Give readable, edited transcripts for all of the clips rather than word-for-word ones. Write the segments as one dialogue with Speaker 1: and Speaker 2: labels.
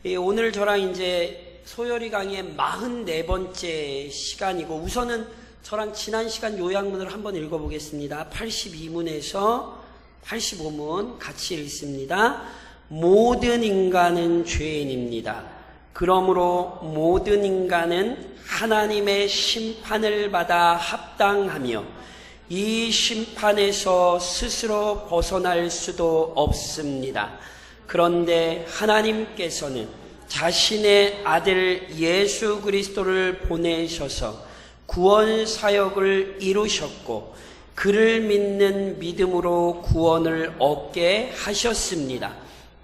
Speaker 1: 오늘 저랑 이제 소열이 강의의 44번째 시간이고, 우선은 저랑 지난 시간 요약문을 한번 읽어보겠습니다. 82문에서 85문 같이 읽습니다. 모든 인간은 죄인입니다. 그러므로 모든 인간은 하나님의 심판을 받아 합당하며 이 심판에서 스스로 벗어날 수도 없습니다. 그런데 하나님께서는 자신의 아들 예수 그리스도를 보내셔서 구원 사역을 이루셨고 그를 믿는 믿음으로 구원을 얻게 하셨습니다.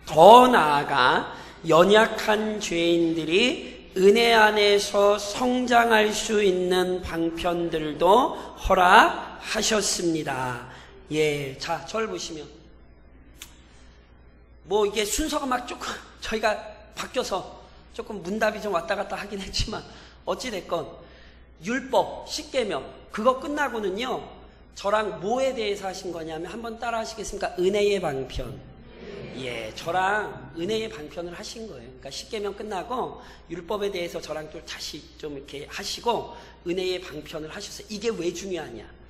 Speaker 1: 더 나아가 연약한 죄인들이 은혜 안에서 성장할 수 있는 방편들도 허락하셨습니다. 자, 저를 보시면 이게 순서가 막 조금 저희가 바뀌어서 조금 문답이 좀 왔다 갔다 하긴 했지만 어찌됐건 율법, 십계명 그거 끝나고는요 저랑 뭐에 대해서 하신 거냐면 한번 따라 하시겠습니까? 은혜의 방편. 저랑 은혜의 방편을 하신 거예요. 그러니까 십계명 끝나고 율법에 대해서 저랑 또 다시 좀 이렇게 하시고 은혜의 방편을 하셨어요. 이게 왜 중요하냐?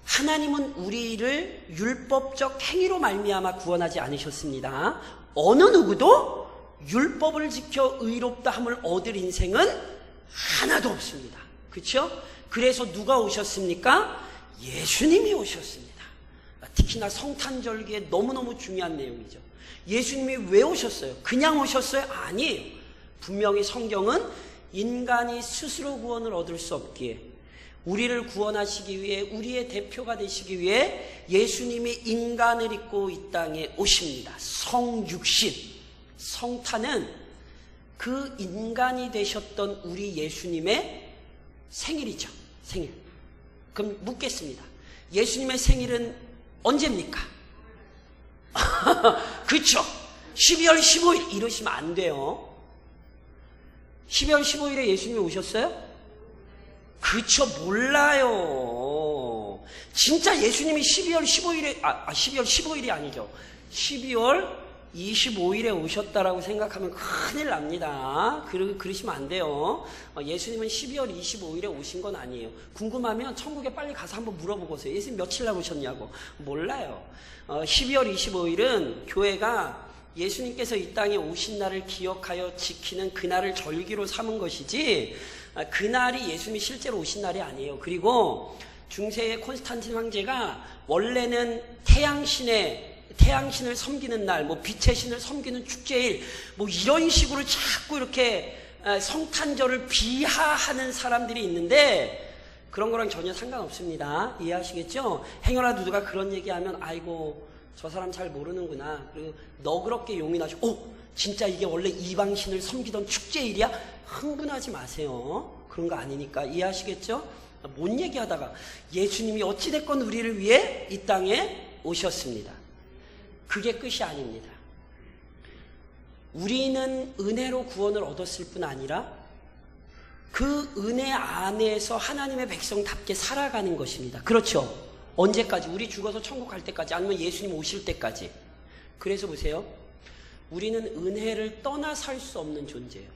Speaker 1: 하나님은 우리를 율법적 행위로 말미암아 구원하지 않으셨습니다. 어느 누구도 율법을 지켜 의롭다 함을 얻을 인생은 하나도 없습니다. 그렇죠? 그래서 누가 오셨습니까? 예수님이 오셨습니다. 특히나 성탄절기에 너무너무 중요한 내용이죠. 예수님이 왜 오셨어요? 그냥 오셨어요? 아니에요. 분명히 성경은 인간이 스스로 구원을 얻을 수 없기에 우리를 구원하시기 위해 우리의 대표가 되시기 위해 예수님이 인간을 입고 이 땅에 오십니다. 성육신, 성탄은 그 인간이 되셨던 우리 예수님의 생일이죠. 생일. 그럼 묻겠습니다. 예수님의 생일은 언제입니까? 그렇죠. 12월 15일 이러시면 안 돼요. 12월 15일에 예수님이 오셨어요? 그쵸, 몰라요. 진짜 예수님이 12월 15일에, 12월 15일이 아니죠. 12월 25일에 오셨다라고 생각하면 큰일 납니다. 그러시면 안 돼요. 예수님은 12월 25일에 오신 건 아니에요. 궁금하면 천국에 빨리 가서 한번 물어보고세요. 예수님 며칠 날 오셨냐고. 몰라요. 12월 25일은 교회가 예수님께서 이 땅에 오신 날을 기억하여 지키는 그날을 절기로 삼은 것이지, 그날이 예수님이 실제로 오신 날이 아니에요. 그리고 중세의 콘스탄틴 황제가 원래는 태양신을 섬기는 날, 빛의 신을 섬기는 축제일, 이런 식으로 자꾸 이렇게 성탄절을 비하하는 사람들이 있는데 그런 거랑 전혀 상관없습니다. 이해하시겠죠? 행여나 누가 그런 얘기하면 아이고 저 사람 잘 모르는구나. 그리고 너그럽게 용인하시고 진짜 이게 원래 이방신을 섬기던 축제일이야? 흥분하지 마세요. 그런 거 아니니까. 이해하시겠죠? 뭔 얘기하다가 예수님이 어찌됐건 우리를 위해 이 땅에 오셨습니다. 그게 끝이 아닙니다. 우리는 은혜로 구원을 얻었을 뿐 아니라 그 은혜 안에서 하나님의 백성답게 살아가는 것입니다. 그렇죠? 언제까지? 우리 죽어서 천국 갈 때까지, 아니면 예수님 오실 때까지. 그래서 보세요. 우리는 은혜를 떠나 살 수 없는 존재예요.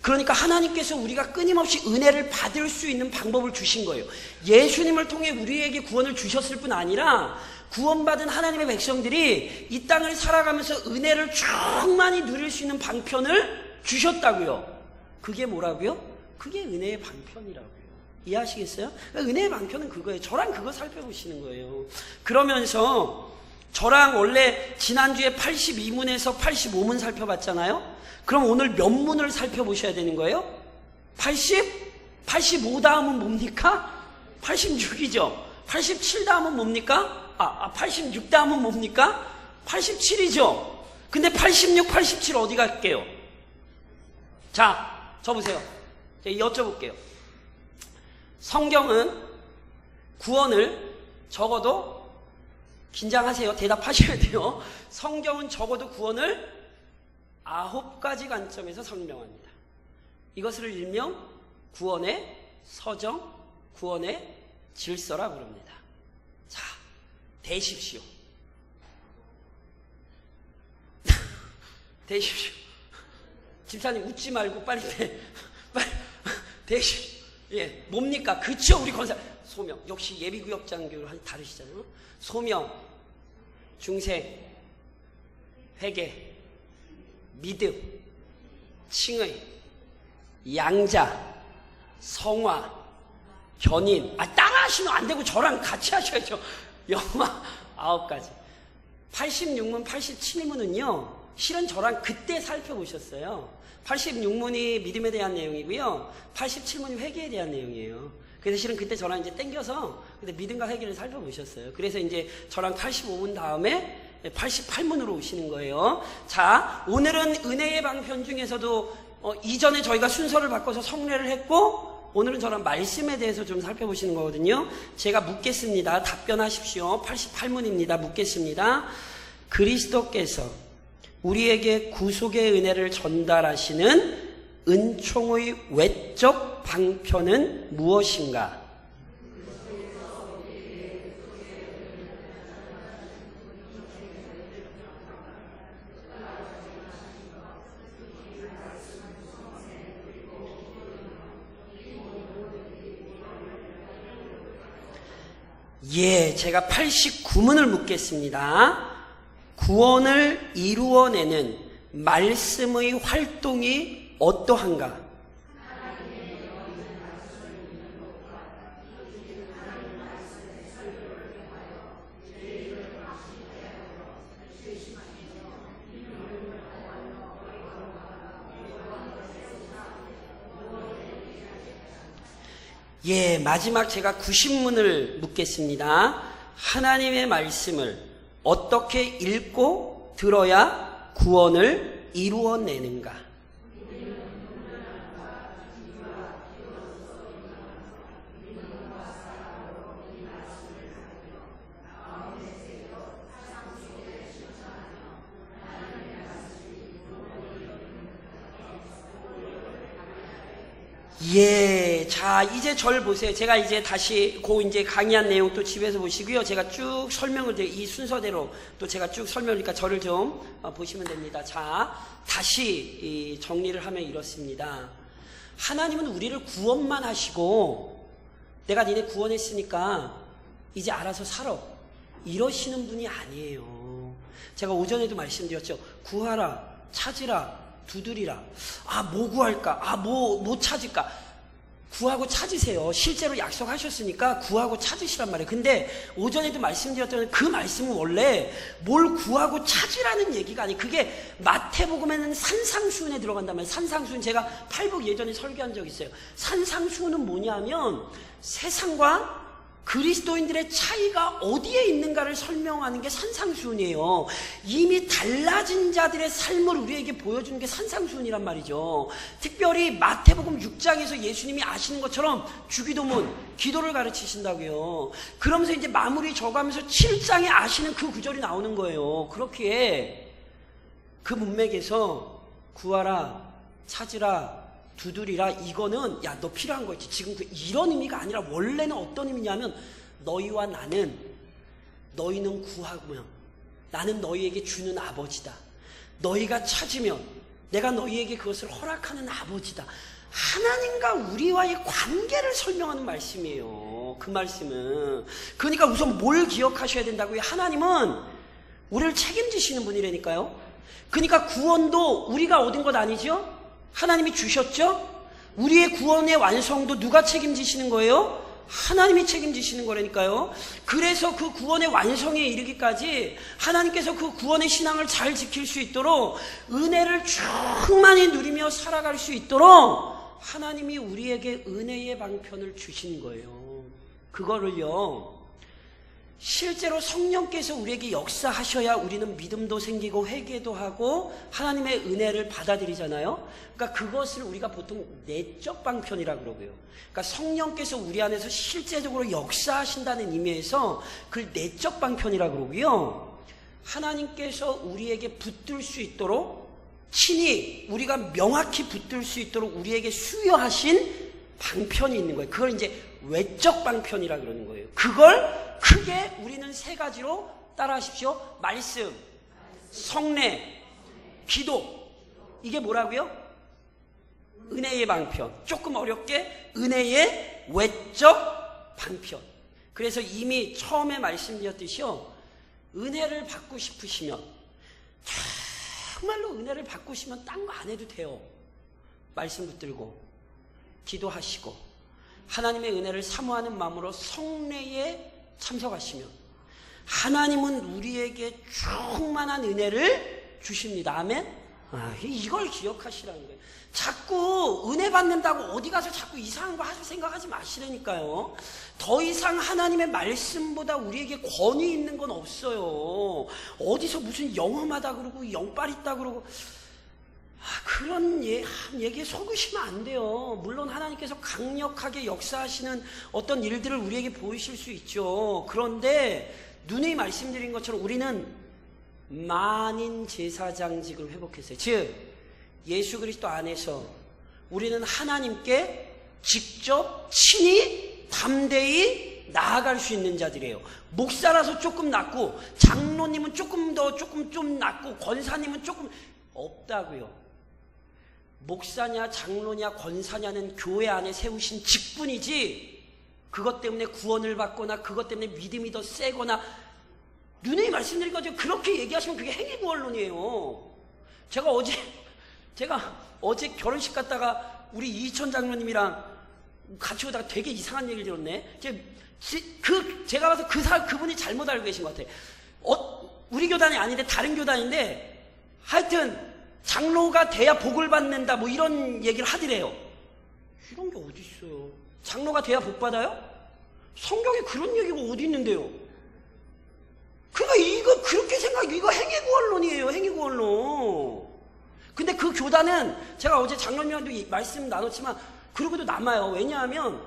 Speaker 1: 그러니까 하나님께서 우리가 끊임없이 은혜를 받을 수 있는 방법을 주신 거예요. 예수님을 통해 우리에게 구원을 주셨을 뿐 아니라 구원받은 하나님의 백성들이 이 땅을 살아가면서 은혜를 충만히 누릴 수 있는 방편을 주셨다고요. 그게 뭐라고요? 그게 은혜의 방편이라고요. 이해하시겠어요? 그러니까 은혜의 방편은 그거예요. 저랑 그거 살펴보시는 거예요. 그러면서 저랑 원래 지난주에 82문에서 85문 살펴봤잖아요. 그럼 오늘 몇 문을 살펴보셔야 되는 거예요? 85 다음은 뭡니까? 86이죠. 87 다음은 뭡니까? 86 다음은 뭡니까? 87이죠. 근데 86, 87 어디 갈게요? 자, 저 보세요. 제가 여쭤볼게요. 성경은 구원을 적어도, 긴장하세요. 대답하셔야 돼요. 성경은 적어도 구원을 9가지 관점에서 설명합니다. 이것을 일명 구원의 서정, 구원의 질서라고 부릅니다. 자, 대십시오. 대십시오. 집사님 웃지 말고 빨리 대신 예 뭡니까? 그쵸 우리 권사 소명 역시 예비구역장 교육을 다르시잖아요. 소명, 중생, 회개, 믿음, 칭의, 양자, 성화, 견인. 따라하시면 안 되고 저랑 같이 하셔야죠. 영화 9가지. 86문, 87문은요 실은 저랑 그때 살펴보셨어요. 86문이 믿음에 대한 내용이고요. 87문이 회개에 대한 내용이에요. 그래서 실은 그때 저랑 이제 땡겨서 근데 믿음과 회개를 살펴보셨어요. 그래서 이제 저랑 85문 다음에 88문으로 오시는 거예요. 자, 오늘은 은혜의 방편 중에서도 이전에 저희가 순서를 바꿔서 성례를 했고 오늘은 저랑 말씀에 대해서 좀 살펴보시는 거거든요. 제가 묻겠습니다. 답변하십시오. 88문입니다. 묻겠습니다. 그리스도께서 우리에게 구속의 은혜를 전달하시는 은총의 외적 방편은 무엇인가? 예, 제가 89문을 묻겠습니다. 구원을 이루어내는 말씀의 활동이 어떠한가? 예, 마지막 제가 90문을 묻겠습니다. 하나님의 말씀을 어떻게 읽고 들어야 구원을 이루어내는가? 예, 자, 이제 절 보세요. 제가 이제 다시 이제 강의한 내용 또 집에서 보시고요. 제가 쭉 설명을 이 순서대로 또 제가 쭉 설명하니까 저를 좀 보시면 됩니다. 자, 다시 정리를 하면 이렇습니다. 하나님은 우리를 구원만 하시고 내가 니네 구원했으니까 이제 알아서 살아. 이러시는 분이 아니에요. 제가 오전에도 말씀드렸죠. 구하라, 찾으라, 두드리라. 뭐 구할까? 뭐 찾을까? 구하고 찾으세요. 실제로 약속하셨으니까 구하고 찾으시란 말이에요. 근데 오전에도 말씀드렸던 그 말씀은 원래 뭘 구하고 찾으라는 얘기가 아니에요. 그게 마태복음에는 산상수훈에 들어간다면 산상수훈 제가 팔복 예전에 설교한 적 있어요. 산상수훈은 뭐냐면 세상과 그리스도인들의 차이가 어디에 있는가를 설명하는 게 산상수훈이에요. 이미 달라진 자들의 삶을 우리에게 보여주는 게 산상수훈이란 말이죠. 특별히 마태복음 6장에서 예수님이 아시는 것처럼 주기도문, 기도를 가르치신다고요. 그러면서 이제 마무리 적어가면서 7장에 아시는 그 구절이 나오는 거예요. 그렇기에 그 문맥에서 구하라, 찾으라, 두드리라, 이거는 야 너 필요한 거 있지 지금 이런 의미가 아니라 원래는 어떤 의미냐면 너희와 나는 너희는 구하면 나는 너희에게 주는 아버지다. 너희가 찾으면 내가 너희에게 그것을 허락하는 아버지다. 하나님과 우리와의 관계를 설명하는 말씀이에요. 그 말씀은. 그러니까 우선 뭘 기억하셔야 된다고요? 하나님은 우리를 책임지시는 분이라니까요. 그러니까 구원도 우리가 얻은 것 아니죠? 하나님이 주셨죠? 우리의 구원의 완성도 누가 책임지시는 거예요? 하나님이 책임지시는 거라니까요. 그래서 그 구원의 완성에 이르기까지 하나님께서 그 구원의 신앙을 잘 지킬 수 있도록 은혜를 충만히 누리며 살아갈 수 있도록 하나님이 우리에게 은혜의 방편을 주신 거예요. 그거를요 실제로 성령께서 우리에게 역사하셔야 우리는 믿음도 생기고 회개도 하고 하나님의 은혜를 받아들이잖아요. 그러니까 그것을 우리가 보통 내적 방편이라고 그러고요. 그러니까 성령께서 우리 안에서 실제적으로 역사하신다는 의미에서 그걸 내적 방편이라고 그러고요. 하나님께서 우리에게 붙들 수 있도록 친히 우리가 명확히 붙들 수 있도록 우리에게 수여하신 방편이 있는 거예요. 그걸 이제 외적 방편이라고 그러는 거예요. 그걸 크게 우리는 세 가지로 따라하십시오. 말씀, 성례, 기도. 이게 뭐라고요? 은혜의 방편. 조금 어렵게 은혜의 외적 방편. 그래서 이미 처음에 말씀드렸듯이요, 은혜를 받고 싶으시면, 정말로 은혜를 받고 싶으면 딴 거 안 해도 돼요. 말씀 붙들고 기도하시고 하나님의 은혜를 사모하는 마음으로 성례에 참석하시면 하나님은 우리에게 충만한 은혜를 주십니다. 아멘? 이걸 기억하시라는 거예요. 자꾸 은혜 받는다고 어디 가서 자꾸 이상한 거 하실 생각하지 마시라니까요. 더 이상 하나님의 말씀보다 우리에게 권위 있는 건 없어요. 어디서 무슨 영험하다 그러고 영빨 있다 그러고 그런 얘기에 속으시면 안 돼요. 물론 하나님께서 강력하게 역사하시는 어떤 일들을 우리에게 보이실 수 있죠. 그런데 누누이 말씀드린 것처럼 우리는 만인 제사장직을 회복했어요. 즉 예수 그리스도 안에서 우리는 하나님께 직접 친히 담대히 나아갈 수 있는 자들이에요. 목사라서 조금 낫고 장로님은 조금 낫고 권사님은 조금 없다고요. 목사냐 장로냐 권사냐는 교회 안에 세우신 직분이지 그것 때문에 구원을 받거나 그것 때문에 믿음이 더 세거나 누누이 말씀드린 거죠. 그렇게 얘기하시면 그게 행위구원론이에요. 제가 어제 결혼식 갔다가 우리 이천 장로님이랑 같이 오다가 되게 이상한 얘기를 들었네. 제가 봐서 그분이 잘못 알고 계신 것 같아요. 우리 교단이 아닌데 다른 교단인데 하여튼 장로가 돼야 복을 받는다 뭐 이런 얘기를 하더래요. 이런 게 어디 있어요? 장로가 돼야 복 받아요? 성경에 그런 얘기가 어디 있는데요? 그러니까 이거 그렇게 이거 행위구원론이에요. 행위구원론. 근데 그 교단은 제가 어제 장로님한테 말씀 나눴지만 그러고도 남아요. 왜냐하면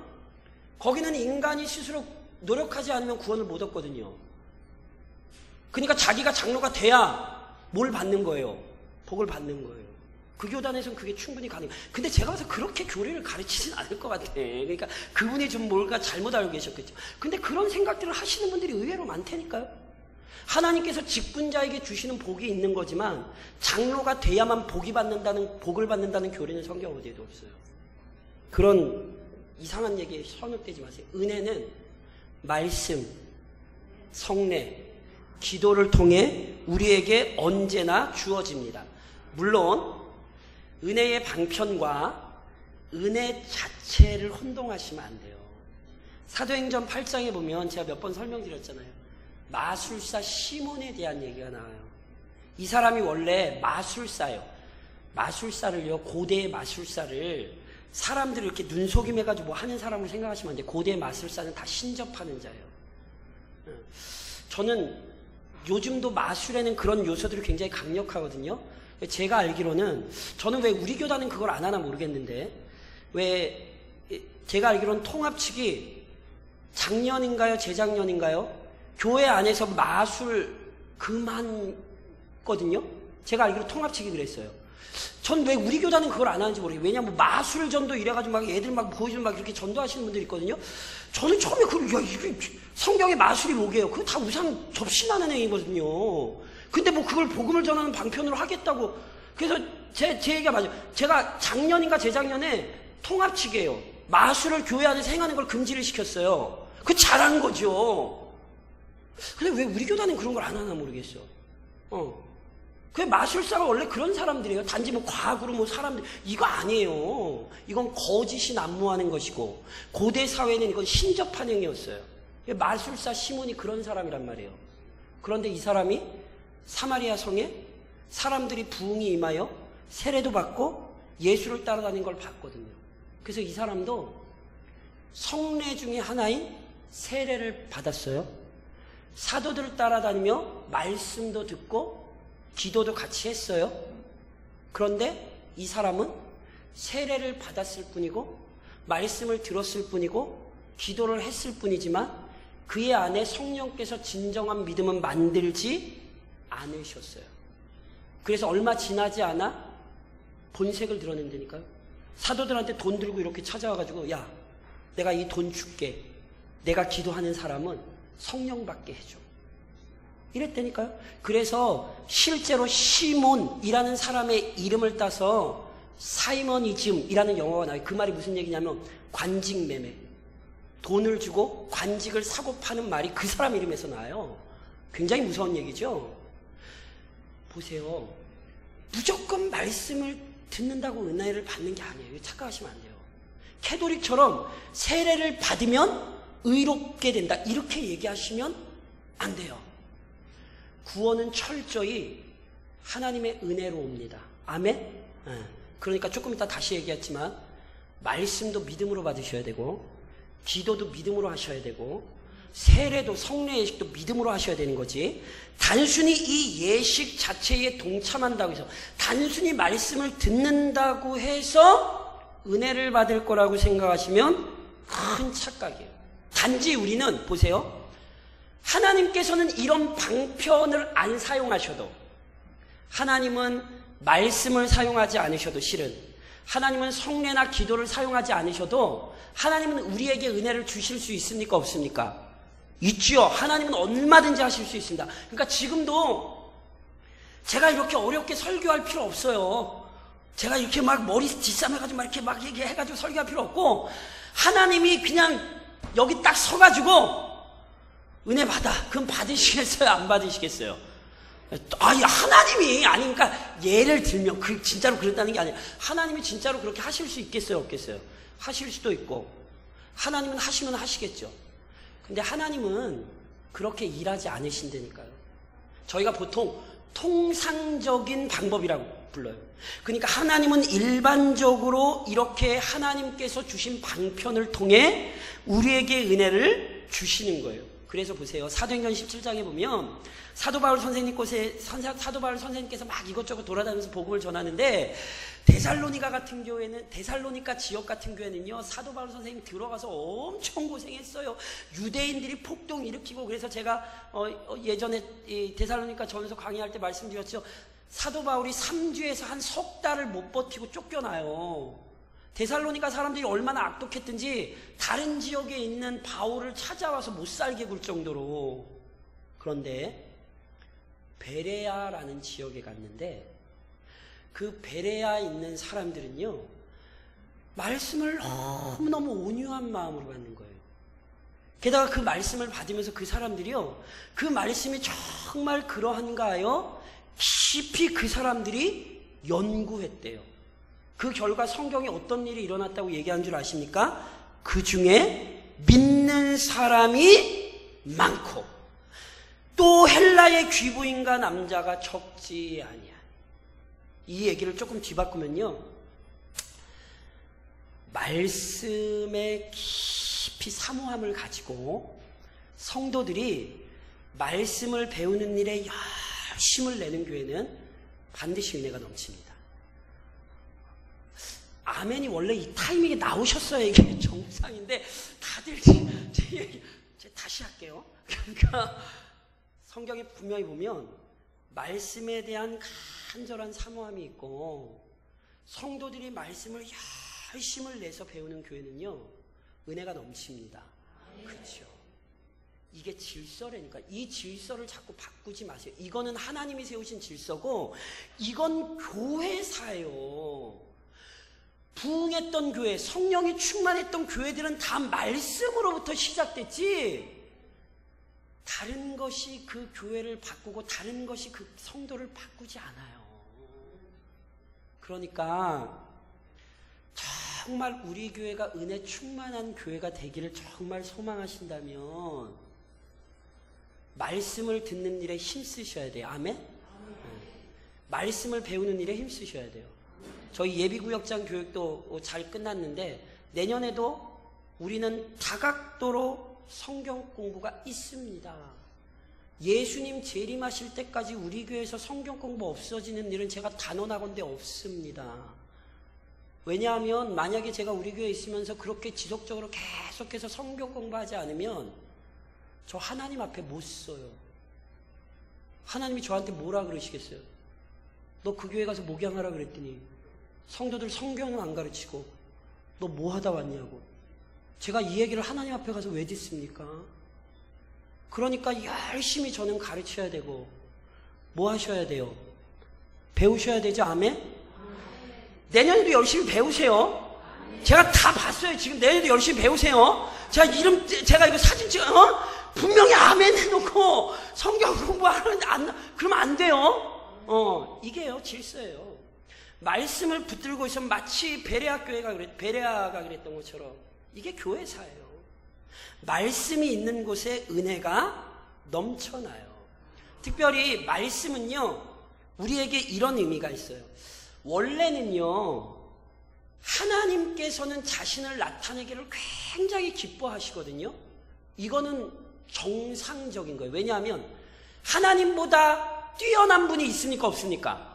Speaker 1: 거기는 인간이 스스로 노력하지 않으면 구원을 못 얻거든요. 그러니까 자기가 장로가 돼야 뭘 받는 거예요? 복을 받는 거예요. 그 교단에서는 그게 충분히 가능해요. 근데 제가 봐서 그렇게 교리를 가르치진 않을 것 같아. 그러니까 그분이 좀 뭔가 잘못 알고 계셨겠죠. 근데 그런 생각들을 하시는 분들이 의외로 많다니까요. 하나님께서 직분자에게 주시는 복이 있는 거지만 장로가 돼야만 복을 받는다는 교리는 성경 어디에도 없어요. 그런 이상한 얘기에 현혹되지 마세요. 은혜는 말씀, 성례, 기도를 통해 우리에게 언제나 주어집니다. 물론 은혜의 방편과 은혜 자체를 혼동하시면 안 돼요. 사도행전 8장에 보면 제가 몇 번 설명드렸잖아요. 마술사 시몬에 대한 얘기가 나와요. 이 사람이 원래 마술사예요. 마술사를요, 고대의 마술사를 사람들이 이렇게 눈속임해가지고 뭐 하는 사람을 생각하시면 안 돼요. 고대의 마술사는 다 신접하는 자예요. 저는 요즘도 마술에는 그런 요소들이 굉장히 강력하거든요. 제가 알기로는, 저는 왜 우리 교단은 그걸 안 하나 모르겠는데, 왜 제가 알기로는 통합 측이 작년인가요? 재작년인가요? 교회 안에서 마술 금한거든요? 제가 알기로 통합 측이 그랬어요. 전 왜 우리 교단은 그걸 안 하는지 모르겠어요. 왜냐면 마술전도 이래가지고 막 애들 막 보여주면 막 이렇게 전도하시는 분들이 있거든요. 저는 처음에 이게 성경의 마술이 뭐게요? 그거 다 우상 접신하는 행위거든요. 근데 뭐 그걸 복음을 전하는 방편으로 하겠다고. 그래서 제 얘기가 맞아요. 제가 작년인가 재작년에 통합 측이에요. 마술을 교회 안에서 행하는 걸 금지를 시켰어요. 그거 잘한 거죠. 근데 왜 우리 교단은 그런 걸 안 하나 모르겠어. 그 마술사가 원래 그런 사람들이에요. 단지 뭐 과학으로 뭐 사람들, 이거 아니에요. 이건 거짓이 난무하는 것이고, 고대 사회는 이건 신접한 행위였어요. 마술사 시몬이 그런 사람이란 말이에요. 그런데 이 사람이 사마리아 성에 사람들이 부흥이 임하여 세례도 받고 예수를 따라다닌 걸 봤거든요. 그래서 이 사람도 성례 중에 하나인 세례를 받았어요. 사도들을 따라다니며 말씀도 듣고 기도도 같이 했어요. 그런데 이 사람은 세례를 받았을 뿐이고 말씀을 들었을 뿐이고 기도를 했을 뿐이지만 그의 안에 성령께서 진정한 믿음은 만들지 않으셨어요. 그래서 얼마 지나지 않아 본색을 드러낸다니까요. 사도들한테 돈 들고 이렇게 찾아와가지고, 야, 내가 이 돈 줄게. 내가 기도하는 사람은 성령 받게 해줘. 이랬다니까요. 그래서 실제로 시몬이라는 사람의 이름을 따서 사이머니즘이라는 영어가 나와요. 그 말이 무슨 얘기냐면 관직 매매. 돈을 주고 관직을 사고 파는 말이 그 사람 이름에서 나와요. 굉장히 무서운 얘기죠. 보세요. 무조건 말씀을 듣는다고 은혜를 받는 게 아니에요. 착각하시면 안 돼요. 캐토릭처럼 세례를 받으면 의롭게 된다, 이렇게 얘기하시면 안 돼요. 구원은 철저히 하나님의 은혜로 옵니다. 아멘? 그러니까 조금 이따 다시 얘기했지만 말씀도 믿음으로 받으셔야 되고, 기도도 믿음으로 하셔야 되고, 세례도 성례 예식도 믿음으로 하셔야 되는 거지. 단순히 이 예식 자체에 동참한다고 해서, 단순히 말씀을 듣는다고 해서 은혜를 받을 거라고 생각하시면 큰 착각이에요. 단지 우리는 보세요. 하나님께서는 이런 방편을 안 사용하셔도, 하나님은 말씀을 사용하지 않으셔도, 실은 하나님은 성례나 기도를 사용하지 않으셔도 하나님은 우리에게 은혜를 주실 수 있습니까? 없습니까? 있지요. 하나님은 얼마든지 하실 수 있습니다. 그러니까 지금도 제가 이렇게 어렵게 설교할 필요 없어요. 제가 이렇게 막 머리 뒷싸매가지고 막 이렇게 막 얘기해가지고 설교할 필요 없고, 하나님이 그냥 여기 딱 서가지고 은혜 받아. 그럼 받으시겠어요? 안 받으시겠어요? 아니, 하나님이, 아니, 그러니까 예를 들면, 진짜로 그랬다는 게 아니에요. 하나님이 진짜로 그렇게 하실 수 있겠어요? 없겠어요? 하실 수도 있고, 하나님은 하시면 하시겠죠. 근데 하나님은 그렇게 일하지 않으신다니까요. 저희가 보통 통상적인 방법이라고 불러요. 그러니까 하나님은 일반적으로 이렇게 하나님께서 주신 방편을 통해 우리에게 은혜를 주시는 거예요. 그래서 보세요. 사도행전 17장에 보면 사도 바울 선생님께서 막 이것저것 돌아다니면서 복음을 전하는데, 데살로니가 같은 교회는, 데살로니가 지역 같은 교회는요, 사도 바울 선생님이 들어가서 엄청 고생했어요. 유대인들이 폭동 일으키고. 그래서 제가 예전에 데살로니가 전서 강의할 때 말씀드렸죠. 사도 바울이 3주에서 한 석 달을 못 버티고 쫓겨나요. 데살로니가 사람들이 얼마나 악독했든지 다른 지역에 있는 바울을 찾아와서 못 살게 굴 정도로. 그런데 베레아라는 지역에 갔는데, 그 베레아에 있는 사람들은요, 말씀을 너무너무 온유한 마음으로 받는 거예요. 게다가 그 말씀을 받으면서 그 사람들이요, 그 말씀이 정말 그러한가 하여 깊이 그 사람들이 연구했대요. 그 결과 성경에 어떤 일이 일어났다고 얘기한 줄 아십니까? 그 중에 믿는 사람이 많고 또 헬라의 귀부인과 남자가 적지 아니야. 이 얘기를 조금 뒤바꾸면요, 말씀에 깊이 사모함을 가지고 성도들이 말씀을 배우는 일에 열심을 내는 교회는 반드시 은혜가 넘칩니다. 아멘이 원래 이 타이밍에 나오셨어야 이게 정상인데, 다들 제 얘기 다시 할게요. 그러니까 성경에 분명히 보면 말씀에 대한 간절한 사모함이 있고, 성도들이 말씀을 열심을 내서 배우는 교회는요, 은혜가 넘칩니다. 그렇죠. 이게 질서라니까. 이 질서를 자꾸 바꾸지 마세요. 이거는 하나님이 세우신 질서고, 이건 교회사예요. 부흥했던 교회, 성령이 충만했던 교회들은 다 말씀으로부터 시작됐지, 다른 것이 그 교회를 바꾸고 다른 것이 그 성도를 바꾸지 않아요. 그러니까 정말 우리 교회가 은혜 충만한 교회가 되기를 정말 소망하신다면 말씀을 듣는 일에 힘쓰셔야 돼요. 아멘? 말씀을 배우는 일에 힘쓰셔야 돼요. 저희 예비구역장 교육도 잘 끝났는데, 내년에도 우리는 다각도로 성경 공부가 있습니다. 예수님 재림하실 때까지 우리 교회에서 성경 공부 없어지는 일은 제가 단언하건대 없습니다. 왜냐하면 만약에 제가 우리 교회에 있으면서 그렇게 지속적으로 계속해서 성경 공부하지 않으면 저 하나님 앞에 못 서요. 하나님이 저한테 뭐라 그러시겠어요? 너 그 교회 가서 목양하라 그랬더니 성도들 성경은 안 가르치고 너 뭐 하다 왔냐고. 제가 이 얘기를 하나님 앞에 가서 왜 듣습니까? 그러니까 열심히 저는 가르쳐야 되고, 뭐 하셔야 돼요? 배우셔야 되죠. 아멘? 내년에도 열심히 배우세요. 제가 다 봤어요. 지금 내년에도 열심히 배우세요. 제가 이거 사진 분명히 아멘 해놓고 성경 공부하는 그러면 안 돼요. 이게요, 질서예요. 말씀을 붙들고 있으면 마치 베레아가 그랬던 것처럼 이게 교회사예요. 말씀이 있는 곳에 은혜가 넘쳐나요. 특별히 말씀은요, 우리에게 이런 의미가 있어요. 원래는요, 하나님께서는 자신을 나타내기를 굉장히 기뻐하시거든요. 이거는 정상적인 거예요. 왜냐하면 하나님보다 뛰어난 분이 있습니까, 없습니까?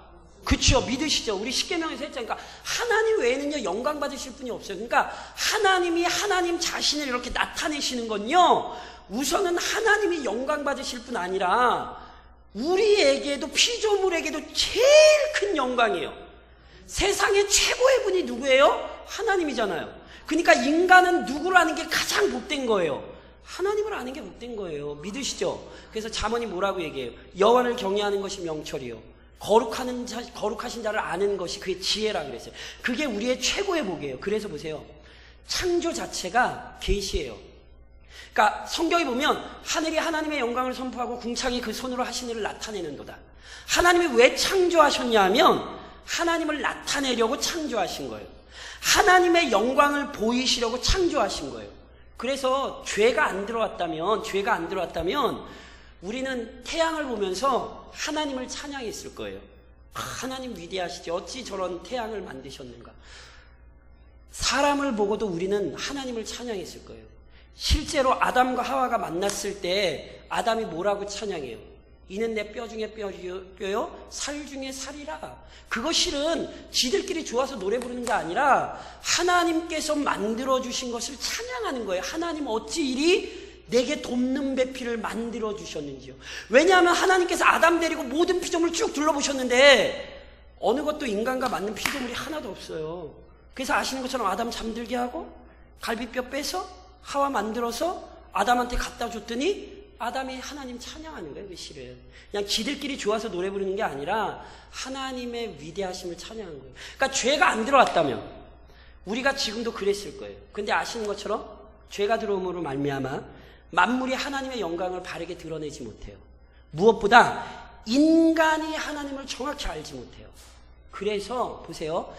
Speaker 1: 그렇죠. 믿으시죠? 우리 십계명에서 했잖아요. 그러니까 하나님 외에는요, 영광 받으실 분이 없어요. 그러니까 하나님이 하나님 자신을 이렇게 나타내시는 건요, 우선은 하나님이 영광 받으실 뿐 아니라 우리에게도, 피조물에게도 제일 큰 영광이에요. 세상의 최고의 분이 누구예요? 하나님이잖아요. 그러니까 인간은 누구를 아는 게 가장 복된 거예요. 하나님을 아는 게 복된 거예요. 믿으시죠? 그래서 잠언이 뭐라고 얘기해요? 여호와를 경외하는 것이 명철이요, 거룩하신 자를 아는 것이 그의 지혜라 그랬어요. 그게 우리의 최고의 복이에요. 그래서 보세요. 창조 자체가 계시예요. 그러니까 성경에 보면 하늘이 하나님의 영광을 선포하고 궁창이 그 손으로 하신 일을 나타내는도다. 하나님이 왜 창조하셨냐 하면 하나님을 나타내려고 창조하신 거예요. 하나님의 영광을 보이시려고 창조하신 거예요. 그래서 죄가 안 들어왔다면 우리는 태양을 보면서 하나님을 찬양했을 거예요. 하나님 위대하시지, 어찌 저런 태양을 만드셨는가. 사람을 보고도 우리는 하나님을 찬양했을 거예요. 실제로 아담과 하와가 만났을 때 아담이 뭐라고 찬양해요? 이는 내 뼈 중에 뼈요, 살 중에 살이라. 그거 실은 지들끼리 좋아서 노래 부르는 게 아니라 하나님께서 만들어주신 것을 찬양하는 거예요. 하나님 어찌 이리 내게 돕는 배필을 만들어주셨는지요. 왜냐하면 하나님께서 아담 데리고 모든 피조물 쭉 둘러보셨는데 어느 것도 인간과 맞는 피조물이 하나도 없어요. 그래서 아시는 것처럼 아담 잠들게 하고 갈비뼈 빼서 하와 만들어서 아담한테 갖다 줬더니 아담이 하나님 찬양하는 거예요. 그 실은 그냥 지들끼리 좋아서 노래 부르는 게 아니라 하나님의 위대하심을 찬양한 거예요. 그러니까 죄가 안 들어왔다면 우리가 지금도 그랬을 거예요. 근데 아시는 것처럼 죄가 들어옴으로 말미암아 만물이 하나님의 영광을 바르게 드러내지 못해요. 무엇보다 인간이 하나님을 정확히 알지 못해요. 그래서 보세요.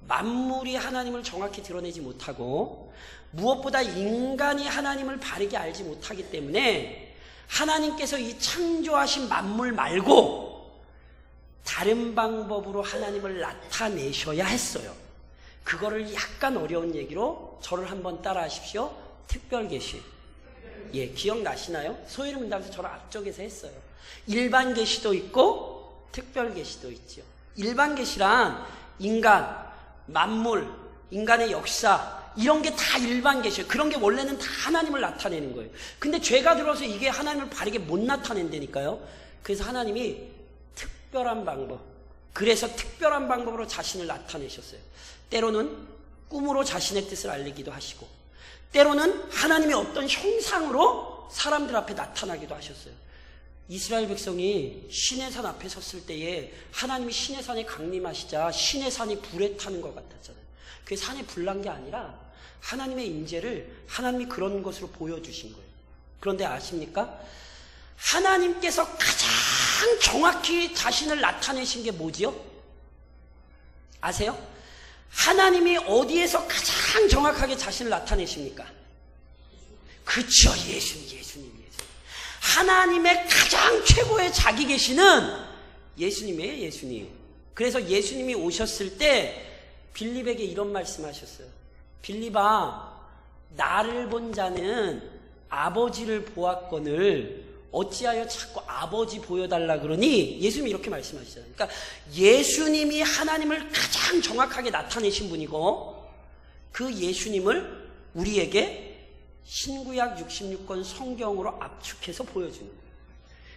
Speaker 1: 만물이 하나님을 정확히 드러내지 못하고 무엇보다 인간이 하나님을 바르게 알지 못하기 때문에 하나님께서 이 창조하신 만물 말고 다른 방법으로 하나님을 나타내셔야 했어요. 그거를 약간 어려운 얘기로 저를 한번 따라 하십시오. 특별계시. 예, 기억나시나요? 소위를 문답에서 저를 앞쪽에서 했어요. 일반 계시도 있고 특별계시도 있죠. 일반 계시란 인간, 만물, 인간의 역사 이런 게 다 일반 계시예요. 그런 게 원래는 다 하나님을 나타내는 거예요. 근데 죄가 들어서 이게 하나님을 바르게 못 나타낸다니까요. 그래서 하나님이 특별한 방법, 그래서 특별한 방법으로 자신을 나타내셨어요. 때로는 꿈으로 자신의 뜻을 알리기도 하시고 때로는 하나님의 어떤 형상으로 사람들 앞에 나타나기도 하셨어요. 이스라엘 백성이 시내산 앞에 섰을 때에 하나님이 시내산에 강림하시자 시내산이 불에 타는 것 같았잖아요. 그게 산에 불난 게 아니라 하나님의 임재를 하나님이 그런 것으로 보여주신 거예요. 그런데 아십니까? 하나님께서 가장 정확히 자신을 나타내신 게 뭐지요? 아세요? 하나님이 어디에서 가장 정확하게 자신을 나타내십니까? 그쵸, 예수님. 하나님의 가장 최고의 자기 계시는 예수님이에요, 예수님. 그래서 예수님이 오셨을 때 빌립에게 이런 말씀하셨어요. 빌립아, 나를 본 자는 아버지를 보았거늘 어찌하여 자꾸 아버지 보여달라 그러니? 예수님이 이렇게 말씀하시잖아요. 그러니까 예수님이 하나님을 가장 정확하게 나타내신 분이고 그 예수님을 우리에게 신구약 66권 성경으로 압축해서 보여주는 거예요.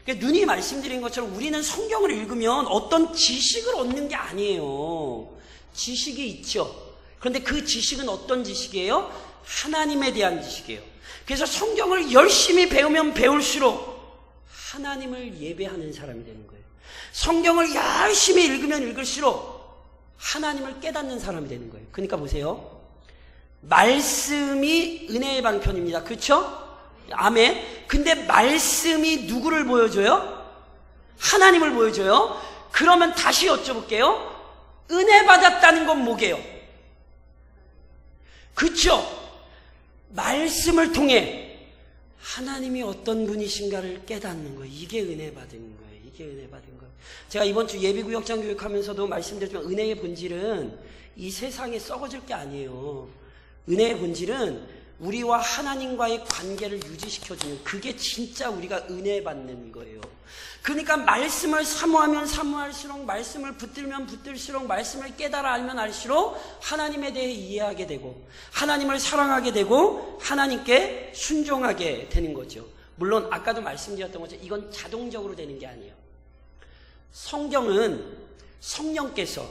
Speaker 1: 그러니까 눈이 말씀드린 것처럼 우리는 성경을 읽으면 어떤 지식을 얻는 게 아니에요. 지식이 있죠. 그런데 그 지식은 어떤 지식이에요? 하나님에 대한 지식이에요. 그래서 성경을 열심히 배우면 배울수록 하나님을 예배하는 사람이 되는 거예요. 성경을 열심히 읽으면 읽을수록 하나님을 깨닫는 사람이 되는 거예요. 그러니까 보세요. 말씀이 은혜의 방편입니다. 그렇죠? 아멘. 근데 말씀이 누구를 보여줘요? 하나님을 보여줘요. 그러면 다시 여쭤볼게요. 은혜 받았다는 건 뭐게요? 그렇죠? 말씀을 통해 하나님이 어떤 분이신가를 깨닫는 거예요. 이게 은혜 받은 거예요. 이게 은혜 받은 거예요. 제가 이번 주 예비구역장 교육하면서도 말씀드렸지만 은혜의 본질은 이 세상에 썩어질 게 아니에요. 은혜의 본질은 우리와 하나님과의 관계를 유지시켜주는, 그게 진짜 우리가 은혜 받는 거예요. 그러니까 말씀을 사모하면 사모할수록, 말씀을 붙들면 붙들수록, 말씀을 깨달아 알면 알수록 하나님에 대해 이해하게 되고 하나님을 사랑하게 되고 하나님께 순종하게 되는 거죠. 물론 아까도 말씀드렸던 것처럼 이건 자동적으로 되는 게 아니에요. 성경은 성령께서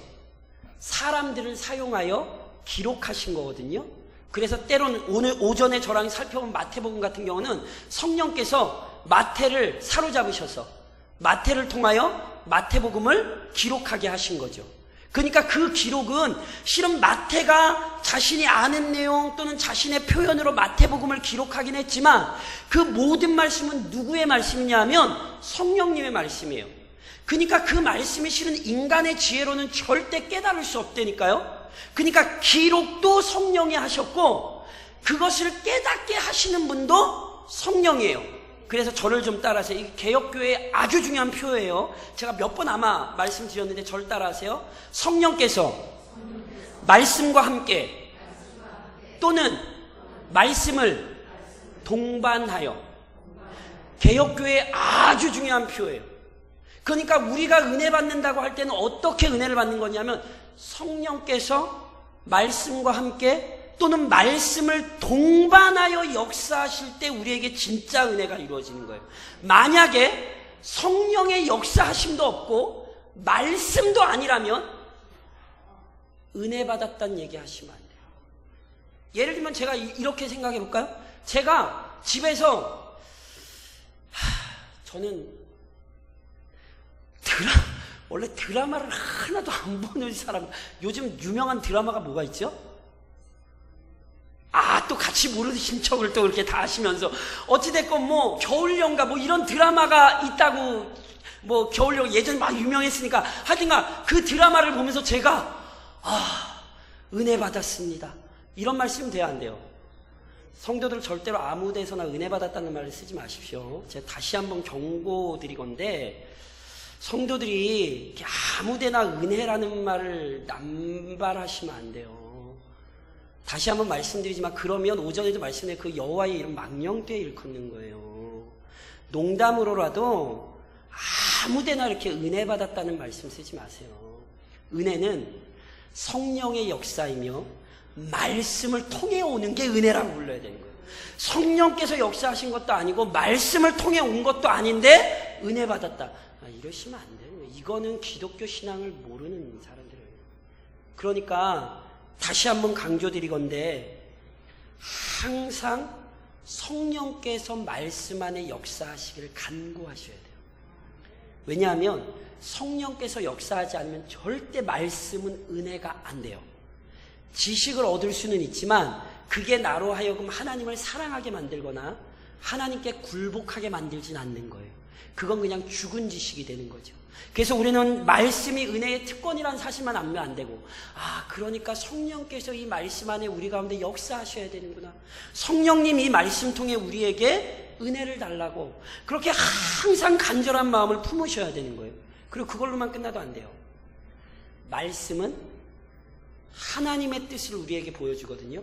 Speaker 1: 사람들을 사용하여 기록하신 거거든요. 그래서 때로는 오늘 오전에 저랑 살펴본 마태복음 같은 경우는 성령께서 마태를 사로잡으셔서 마태를 통하여 마태복음을 기록하게 하신 거죠. 그러니까 그 기록은 실은 마태가 자신이 아는 내용 또는 자신의 표현으로 마태복음을 기록하긴 했지만 그 모든 말씀은 누구의 말씀이냐 하면 성령님의 말씀이에요. 그러니까 그 말씀이 실은 인간의 지혜로는 절대 깨달을 수 없다니까요. 그러니까 기록도 성령이 하셨고 그것을 깨닫게 하시는 분도 성령이에요. 그래서 저를 좀 따라하세요. 이 개혁교회의 아주 중요한 표예요. 제가 몇 번 아마 말씀드렸는데 저를 따라하세요. 성령께서 말씀과 함께 또는 말씀을 동반하여. 개혁교회의 아주 중요한 표예요. 그러니까 우리가 은혜 받는다고 할 때는 어떻게 은혜를 받는 거냐면 성령께서 말씀과 함께 또는 말씀을 동반하여 역사하실 때 우리에게 진짜 은혜가 이루어지는 거예요. 만약에 성령의 역사하심도 없고 말씀도 아니라면 은혜 받았다는 얘기 하시면 안 돼요. 예를 들면 제가 이렇게 생각해 볼까요? 제가 집에서 저는 원래 드라마를 하나도 안 보는 사람, 요즘 유명한 드라마가 뭐가 있죠? 또 같이 모르신 척을 또 그렇게 다 하시면서 어찌됐건 뭐 겨울연가 뭐 이런 드라마가 있다고, 뭐 겨울연 예전에 막 유명했으니까 하여튼간 그 드라마를 보면서 제가 은혜 받았습니다 이런 말씀 돼야 안 돼요? 성도들 절대로 아무 데서나 은혜 받았다는 말을 쓰지 마십시오. 제가 다시 한번 경고드리건데 성도들이 아무 데나 은혜라는 말을 남발하시면 안 돼요. 다시 한번 말씀드리지만 그러면 오전에도 말씀드린 그 여호와의 이름 망령되이 일컫는 거예요. 농담으로라도 아무 데나 이렇게 은혜 받았다는 말씀 쓰지 마세요. 은혜는 성령의 역사이며 말씀을 통해 오는 게 은혜라고 불러야 되는 거예요. 성령께서 역사하신 것도 아니고 말씀을 통해 온 것도 아닌데 은혜 받았다. 이러시면 안 돼요. 이거는 기독교 신앙을 모르는 사람들이에요. 그러니까 다시 한번 강조드리건데 항상 성령께서 말씀 안에 역사하시기를 간구하셔야 돼요. 왜냐하면 성령께서 역사하지 않으면 절대 말씀은 은혜가 안 돼요. 지식을 얻을 수는 있지만 그게 나로 하여금 하나님을 사랑하게 만들거나 하나님께 굴복하게 만들진 않는 거예요. 그건 그냥 죽은 지식이 되는 거죠. 그래서 우리는 말씀이 은혜의 특권이라는 사실만 알면 안 되고 그러니까 성령께서 이 말씀 안에 우리 가운데 역사하셔야 되는구나. 성령님 이 말씀 통해 우리에게 은혜를 달라고 그렇게 항상 간절한 마음을 품으셔야 되는 거예요. 그리고 그걸로만 끝나도 안 돼요. 말씀은 하나님의 뜻을 우리에게 보여주거든요.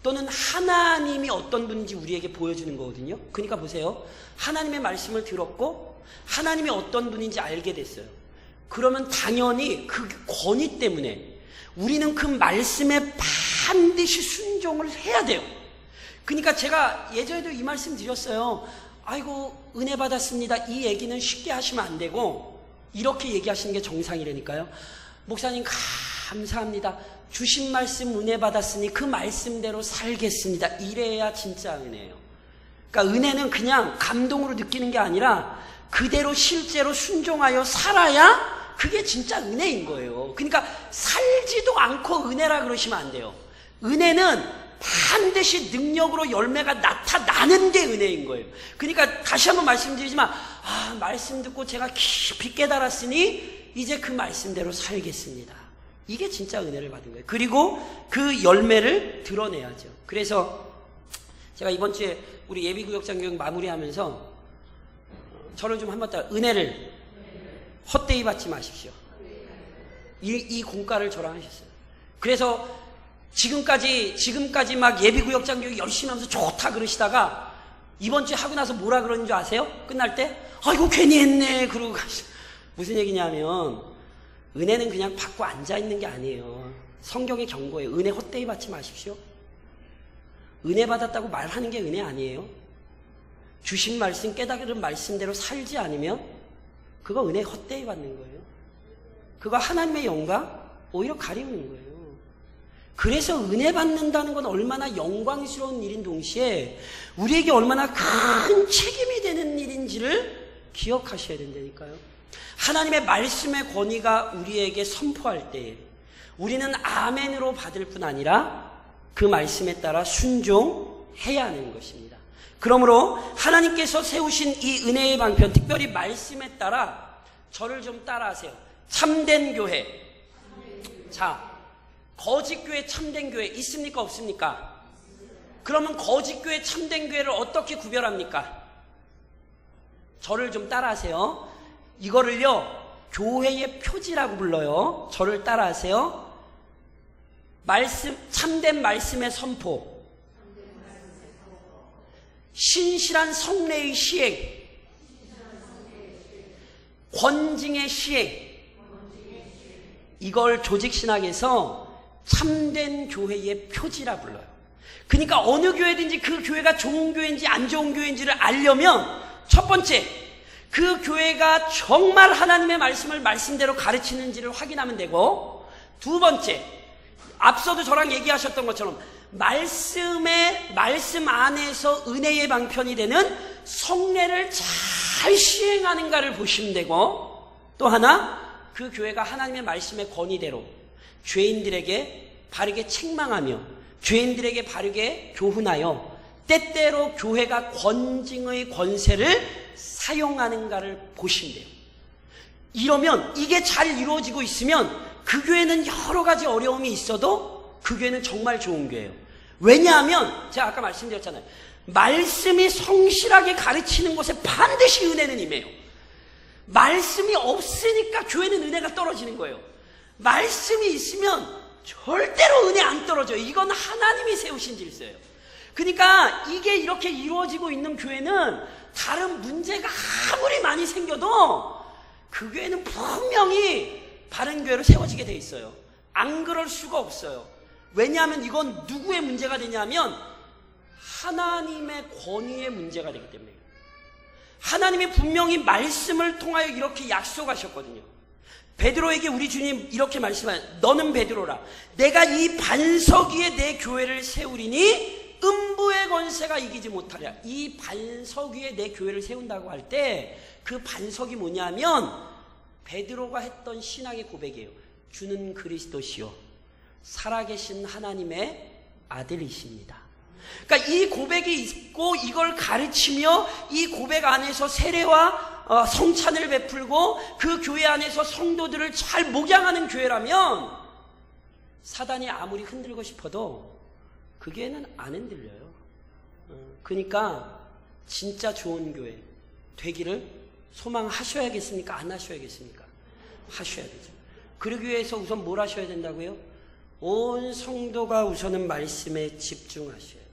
Speaker 1: 또는 하나님이 어떤 분인지 우리에게 보여주는 거거든요. 그러니까 보세요. 하나님의 말씀을 들었고 하나님이 어떤 분인지 알게 됐어요. 그러면 당연히 그 권위 때문에 우리는 그 말씀에 반드시 순종을 해야 돼요. 그러니까 제가 예전에도 이 말씀 드렸어요. 아이고 은혜 받았습니다. 이 얘기는 쉽게 하시면 안 되고 이렇게 얘기하시는 게 정상이라니까요. 목사님 감사합니다. 주신 말씀 은혜 받았으니 그 말씀대로 살겠습니다. 이래야 진짜 은혜예요. 그러니까 은혜는 그냥 감동으로 느끼는 게 아니라 그대로 실제로 순종하여 살아야 그게 진짜 은혜인 거예요. 그러니까 살지도 않고 은혜라 그러시면 안 돼요. 은혜는 반드시 능력으로 열매가 나타나는 게 은혜인 거예요. 그러니까 다시 한번 말씀드리지만, 말씀 듣고 제가 깊이 깨달았으니 이제 그 말씀대로 살겠습니다. 이게 진짜 은혜를 받은 거예요. 그리고 그 열매를 드러내야죠. 그래서 제가 이번 주에 우리 예비구역장 교육 마무리하면서 저를 좀 한번 따라, 은혜를 헛되이 받지 마십시오. 이 공과를 저랑 하셨어요. 그래서 지금까지 막 예비구역장 교육 열심히 하면서 좋다 그러시다가 이번 주에 하고 나서 뭐라 그러는 줄 아세요? 끝날 때 이거 괜히 했네 그러고 가시죠. 무슨 얘기냐면 은혜는 그냥 받고 앉아있는 게 아니에요. 성경의 경고예요. 은혜 헛되이 받지 마십시오. 은혜 받았다고 말하는 게 은혜 아니에요. 주신 말씀, 깨달은 말씀대로 살지 않으면 그거 은혜 헛되이 받는 거예요. 그거 하나님의 영광 오히려 가리우는 거예요. 그래서 은혜 받는다는 건 얼마나 영광스러운 일인 동시에 우리에게 얼마나 큰 책임이 되는 일인지를 기억하셔야 된다니까요. 하나님의 말씀의 권위가 우리에게 선포할 때에 우리는 아멘으로 받을 뿐 아니라 그 말씀에 따라 순종해야 하는 것입니다. 그러므로 하나님께서 세우신 이 은혜의 방편, 특별히 말씀에 따라 저를 좀 따라하세요. 참된 교회. 자, 거짓 교회, 참된 교회 있습니까? 없습니까? 그러면 거짓 교회, 참된 교회를 어떻게 구별합니까? 저를 좀 따라하세요. 이거를요, 교회의 표지라고 불러요. 저를 따라하세요. 참된 말씀의 선포, 신실한 성례의 시행, 권징의 시행, 이걸 조직신학에서 참된 교회의 표지라 불러요. 그러니까 어느 교회든지 그 교회가 좋은 교회인지 안 좋은 교회인지를 알려면 첫 번째, 그 교회가 정말 하나님의 말씀을 말씀대로 가르치는지를 확인하면 되고, 두 번째, 앞서도 저랑 얘기하셨던 것처럼 말씀 안에서 은혜의 방편이 되는 성례를 잘 시행하는가를 보시면 되고, 또 하나, 그 교회가 하나님의 말씀의 권위대로 죄인들에게 바르게 책망하며 죄인들에게 바르게 교훈하여 때때로 교회가 권징의 권세를 사용하는가를 보시면 돼요. 이러면 이게 잘 이루어지고 있으면 그 교회는 여러 가지 어려움이 있어도 그 교회는 정말 좋은 교회예요. 왜냐하면 제가 아까 말씀드렸잖아요. 말씀이 성실하게 가르치는 곳에 반드시 은혜는 임해요. 말씀이 없으니까 교회는 은혜가 떨어지는 거예요. 말씀이 있으면 절대로 은혜 안 떨어져요. 이건 하나님이 세우신 질서예요. 그러니까 이게 이렇게 이루어지고 있는 교회는 다른 문제가 아무리 많이 생겨도 그 교회는 분명히 바른 교회로 세워지게 돼 있어요. 안 그럴 수가 없어요. 왜냐하면 이건 누구의 문제가 되냐면 하나님의 권위의 문제가 되기 때문에. 하나님이 분명히 말씀을 통하여 이렇게 약속하셨거든요. 베드로에게 우리 주님 이렇게 말씀하세요. 너는 베드로라. 내가 이 반석 위에 내 교회를 세우리니 음부의 권세가 이기지 못하리라. 이 반석 위에 내 교회를 세운다고 할 때 그 반석이 뭐냐면 베드로가 했던 신앙의 고백이에요. 주는 그리스도시요 살아계신 하나님의 아들이십니다. 그러니까 이 고백이 있고 이걸 가르치며 이 고백 안에서 세례와 성찬을 베풀고 그 교회 안에서 성도들을 잘 목양하는 교회라면 사단이 아무리 흔들고 싶어도 그 교회는 안 흔들려요. 그러니까 진짜 좋은 교회 되기를 소망하셔야겠습니까? 안 하셔야겠습니까? 하셔야 되죠. 그러기 위해서 우선 뭘 하셔야 된다고요? 온 성도가 우선은 말씀에 집중하셔야 돼요.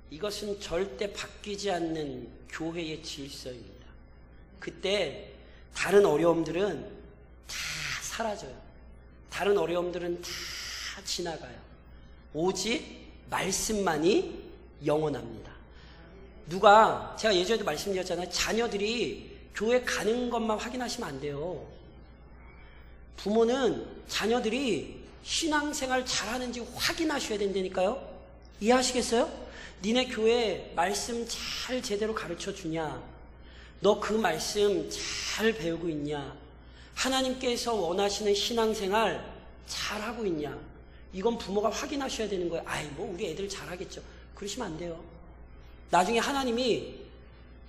Speaker 1: 이것은 절대 바뀌지 않는 교회의 질서입니다. 그때 다른 어려움들은 다 사라져요. 다른 어려움들은 다 지나가요. 오직 말씀만이 영원합니다. 제가 예전에도 말씀드렸잖아요. 자녀들이 교회 가는 것만 확인하시면 안 돼요. 부모는 자녀들이 신앙생활 잘하는지 확인하셔야 된다니까요. 이해하시겠어요? 니네 교회 말씀 잘 제대로 가르쳐 주냐? 너 그 말씀 잘 배우고 있냐? 하나님께서 원하시는 신앙생활 잘하고 있냐? 이건 부모가 확인하셔야 되는 거예요. 아이, 뭐 우리 애들 잘하겠죠. 그러시면 안 돼요. 나중에 하나님이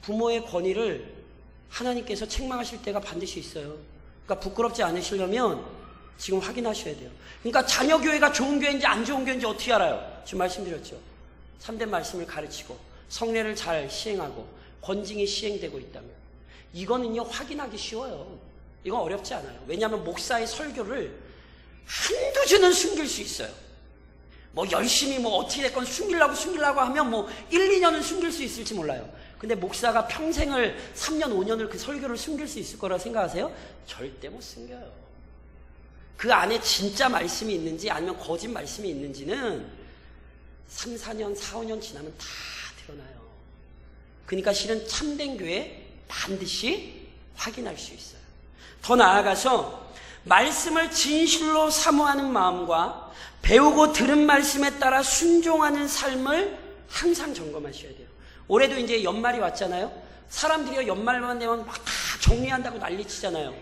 Speaker 1: 부모의 권위를 하나님께서 책망하실 때가 반드시 있어요. 그러니까 부끄럽지 않으시려면 지금 확인하셔야 돼요. 그러니까 자녀 교회가 좋은 교회인지 안 좋은 교회인지 어떻게 알아요? 지금 말씀드렸죠. 참된 말씀을 가르치고 성례를 잘 시행하고 권징이 시행되고 있다면 이거는요 확인하기 쉬워요. 이건 어렵지 않아요. 왜냐하면 목사의 설교를 한두 주는 숨길 수 있어요. 뭐 열심히 뭐 어떻게 됐건 숨기려고 하면 뭐 1, 2년은 숨길 수 있을지 몰라요. 근데 목사가 평생을 3년, 5년을 그 설교를 숨길 수 있을 거라고 생각하세요? 절대 못 숨겨요. 그 안에 진짜 말씀이 있는지 아니면 거짓 말씀이 있는지는 3, 4년, 4, 5년 지나면 다 드러나요. 그러니까 실은 참된 교회 반드시 확인할 수 있어요. 더 나아가서 말씀을 진실로 사모하는 마음과 배우고 들은 말씀에 따라 순종하는 삶을 항상 점검하셔야 돼요. 올해도 이제 연말이 왔잖아요. 사람들이 연말만 되면 막 다 정리한다고 난리치잖아요.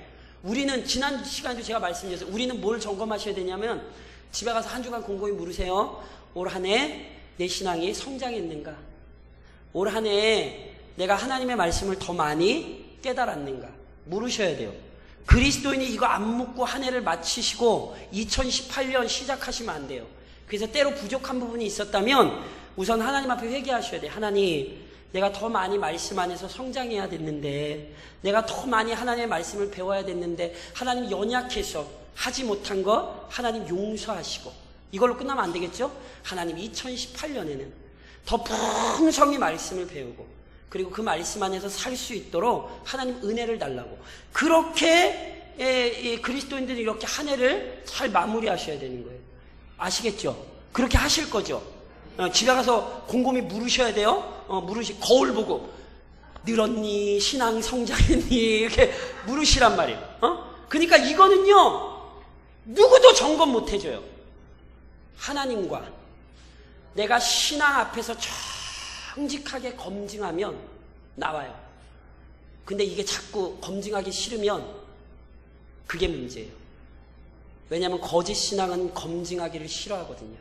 Speaker 1: 우리는 지난 시간에도 제가 말씀드렸어요. 우리는 뭘 점검하셔야 되냐면 집에 가서 한 주간 곰곰이 물으세요. 올 한 해 내 신앙이 성장했는가? 올 한 해 내가 하나님의 말씀을 더 많이 깨달았는가? 물으셔야 돼요. 그리스도인이 이거 안 묻고 한 해를 마치시고 2018년 시작하시면 안 돼요. 그래서 때로 부족한 부분이 있었다면 우선 하나님 앞에 회개하셔야 돼요. 하나님, 내가 더 많이 말씀 안에서 성장해야 됐는데, 내가 더 많이 하나님의 말씀을 배워야 됐는데, 하나님 연약해서 하지 못한 거 하나님 용서하시고, 이걸로 끝나면 안 되겠죠? 하나님 2018년에는 더 풍성히 말씀을 배우고, 그리고 그 말씀 안에서 살 수 있도록 하나님 은혜를 달라고. 그렇게 그리스도인들이 이렇게 한 해를 잘 마무리하셔야 되는 거예요. 아시겠죠? 그렇게 하실 거죠? 집에 가서 곰곰이 물으셔야 돼요. 거울 보고 늘었니? 신앙 성장했니? 이렇게 물으시란 말이에요. 그러니까 이거는요 누구도 점검 못 해줘요. 하나님과 내가 신앙 앞에서 정직하게 검증하면 나와요. 근데 이게 자꾸 검증하기 싫으면 그게 문제예요. 왜냐하면 거짓 신앙은 검증하기를 싫어하거든요.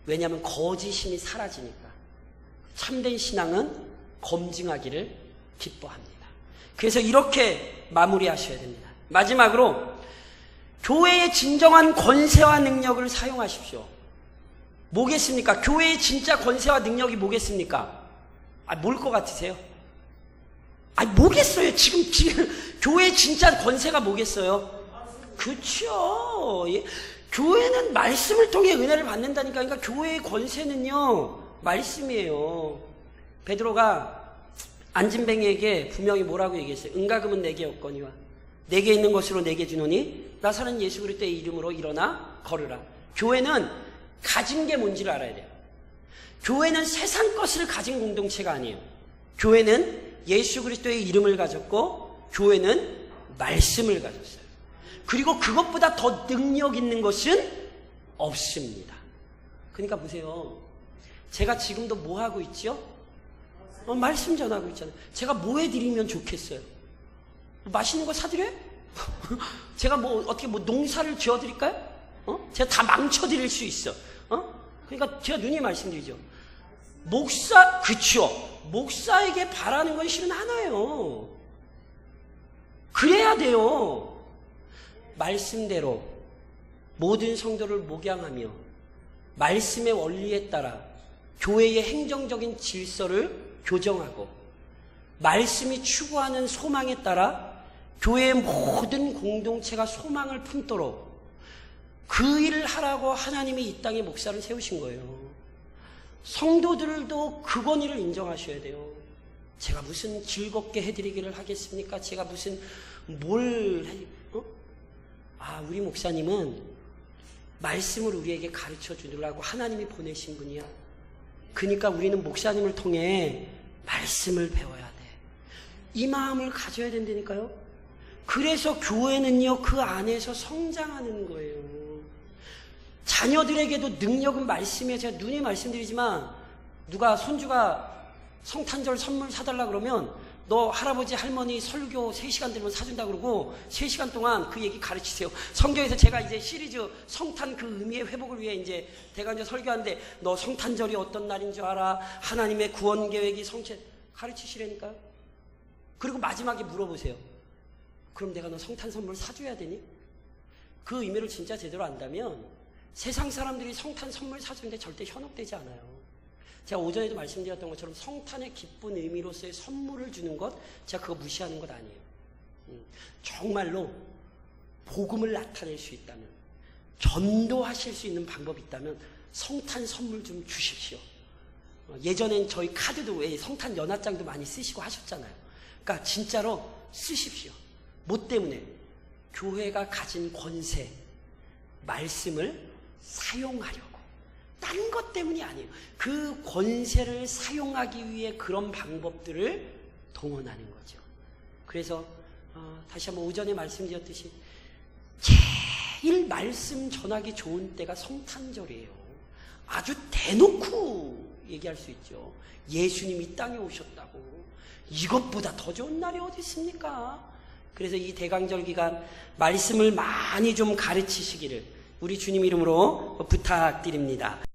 Speaker 1: 왜냐하면 거짓심이 사라지니까. 참된 신앙은 검증하기를 기뻐합니다. 그래서 이렇게 마무리하셔야 됩니다. 마지막으로 교회의 진정한 권세와 능력을 사용하십시오. 뭐겠습니까? 교회의 진짜 권세와 능력이 뭐겠습니까? 뭘 것 같으세요? 뭐겠어요? 지금 교회의 진짜 권세가 뭐겠어요? 그렇죠. 교회는 말씀을 통해 은혜를 받는다니까. 그러니까 교회의 권세는요 말씀이에요. 베드로가 안진뱅이에게 분명히 뭐라고 얘기했어요? 은과 금은 내게 없거니와 내게 있는 것으로 내게 주노니 나사는 예수 그리스도의 이름으로 일어나 걸으라. 교회는 가진 게 뭔지를 알아야 돼요. 교회는 세상 것을 가진 공동체가 아니에요. 교회는 예수 그리스도의 이름을 가졌고 교회는 말씀을 가졌어요. 그리고 그것보다 더 능력 있는 것은 없습니다. 그러니까 보세요. 제가 지금도 뭐 하고 있죠? 말씀 전하고 있잖아요. 제가 뭐 해드리면 좋겠어요? 맛있는 거 사드려요? 제가 어떻게 농사를 지어드릴까요? 제가 다 망쳐드릴 수 있어. 그러니까 제가 누님 말씀드리죠. 그쵸. 목사에게 바라는 건 실은 하나예요. 그래야 돼요. 말씀대로 모든 성도를 목양하며 말씀의 원리에 따라 교회의 행정적인 질서를 교정하고 말씀이 추구하는 소망에 따라 교회의 모든 공동체가 소망을 품도록 그 일을 하라고 하나님이 이 땅에 목사를 세우신 거예요. 성도들도 그 권위를 인정하셔야 돼요. 제가 무슨 즐겁게 해드리기를 하겠습니까? 제가 무슨 우리 목사님은 말씀을 우리에게 가르쳐 주려고 하나님이 보내신 분이야. 그러니까 우리는 목사님을 통해 말씀을 배워야 돼. 이 마음을 가져야 된다니까요. 그래서 교회는요 그 안에서 성장하는 거예요. 자녀들에게도 능력은 말씀이에요. 제가 누님 말씀드리지만 누가 손주가 성탄절 선물 사달라 그러면 너 할아버지 할머니 설교 3시간 들으면 사준다 그러고 3시간 동안 그 얘기 가르치세요. 성경에서 제가 이제 시리즈 성탄 그 의미의 회복을 위해 이제 대강절 설교하는데 너 성탄절이 어떤 날인 줄 알아? 하나님의 구원 계획이 성취 가르치시라니까요. 그리고 마지막에 물어보세요. 그럼 내가 너 성탄 선물 사줘야 되니? 그 의미를 진짜 제대로 안다면 세상 사람들이 성탄 선물 사주는데 절대 현혹되지 않아요. 제가 오전에도 말씀드렸던 것처럼 성탄의 기쁜 의미로서의 선물을 주는 것, 제가 그거 무시하는 것 아니에요. 정말로 복음을 나타낼 수 있다면, 전도하실 수 있는 방법이 있다면 성탄 선물 좀 주십시오. 예전엔 저희 카드도 왜 성탄 연합장도 많이 쓰시고 하셨잖아요. 그러니까 진짜로 쓰십시오. 뭐 때문에? 교회가 가진 권세, 말씀을 사용하려고. 딴 것 때문이 아니에요. 그 권세를 사용하기 위해 그런 방법들을 동원하는 거죠. 그래서 다시 한번 오전에 말씀드렸듯이 제일 말씀 전하기 좋은 때가 성탄절이에요. 아주 대놓고 얘기할 수 있죠. 예수님이 이 땅에 오셨다고. 이것보다 더 좋은 날이 어디 있습니까? 그래서 이 대강절 기간 말씀을 많이 좀 가르치시기를 우리 주님 이름으로 부탁드립니다.